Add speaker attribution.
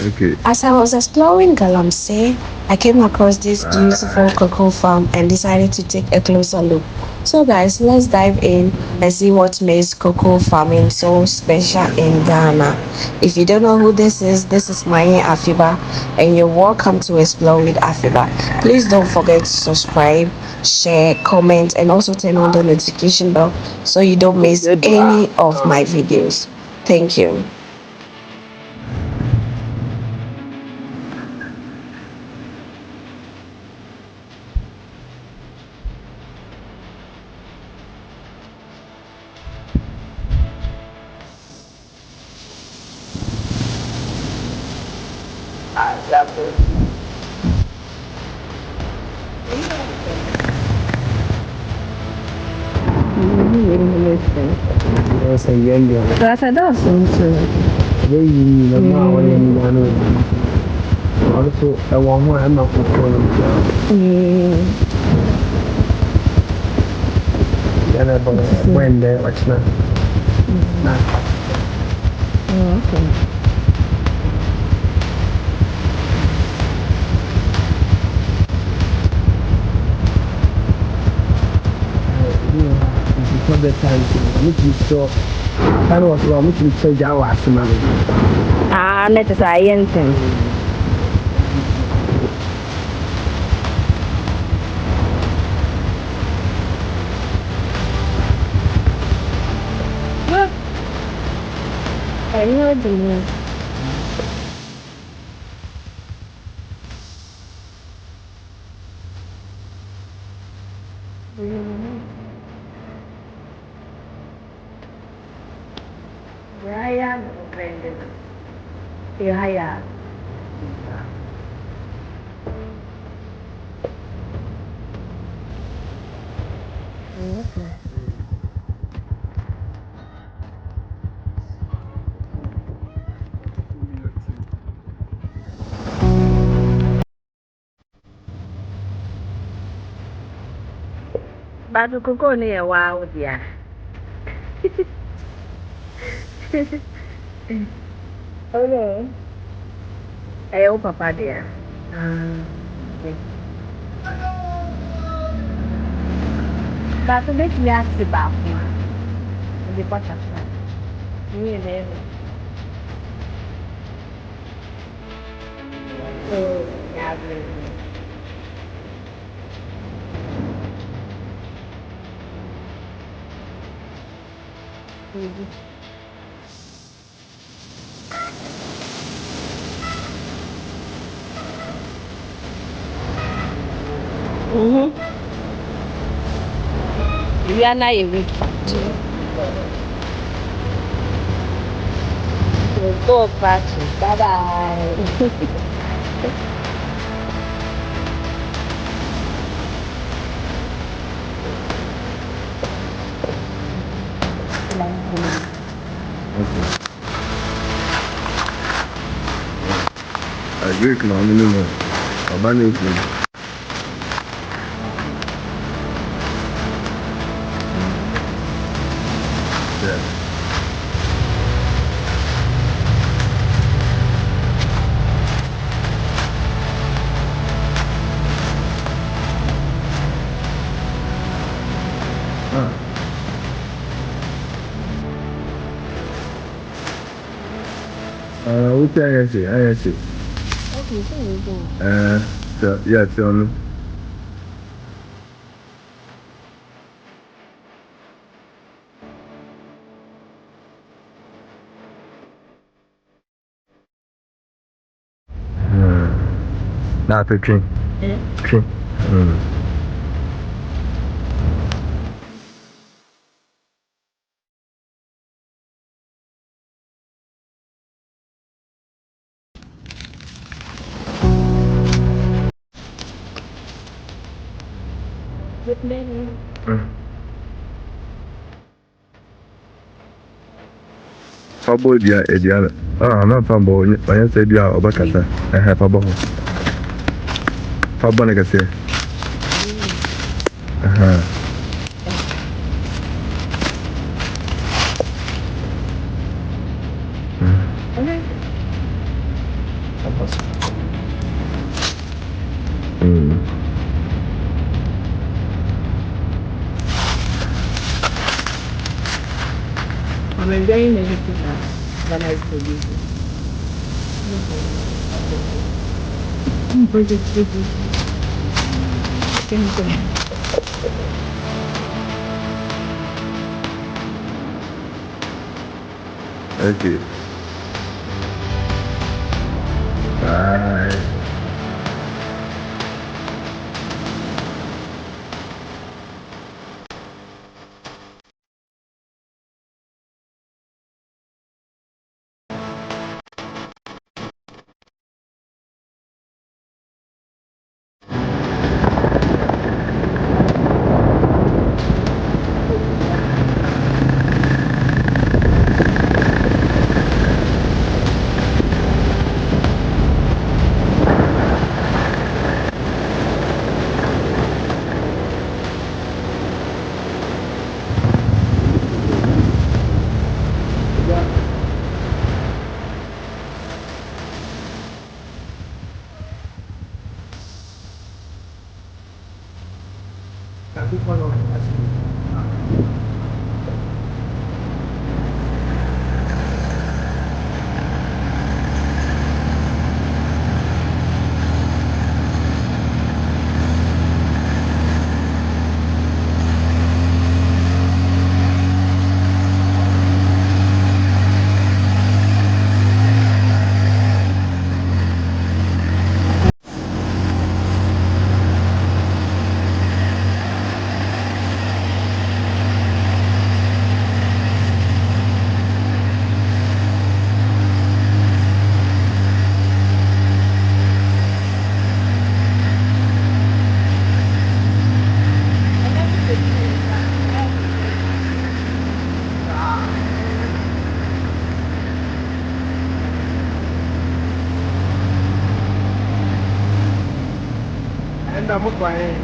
Speaker 1: Okay.
Speaker 2: As I was exploring Galamsey, I came across this beautiful cocoa farm and decided to take a closer look. So, guys, let's dive in and see what makes cocoa farming so special in Ghana. If you don't know who this is my Afiba, and you're welcome to Explore with Afiba. Please don't forget to subscribe, share, comment, and also turn on the notification bell so you don't miss any of my videos. Thank you.
Speaker 1: Yes, I get you.
Speaker 2: That's a dozen.
Speaker 1: They need a mile and also a one more. I'm not when they watch now.
Speaker 2: Okay.
Speaker 1: Before the time, which is so. I was wrong, which is so Jawa.
Speaker 2: Ah, net science. I know the name. Brian Brandon. Yeah. Okay. But the cocoa near wow, dear. Oh no. I hope Papa dear. Okay. But to make me ask about the butterfly. Really? Oh, yeah, really. We are not a week. We'll go party. Bye bye.
Speaker 1: I agree with my minimum. Abandoning. Yeah. Which I see? I see.
Speaker 2: Okay, so you go.
Speaker 1: So, yeah, so. Not a drink. Drink.
Speaker 2: Good many.
Speaker 1: Fabo dia ediala. Na fabo onye se dia obakata. Fabo. Fabo na kase.
Speaker 3: I'm enjoying everything now. Ghana is producing.
Speaker 1: Okay. Bye.
Speaker 3: And I'm going.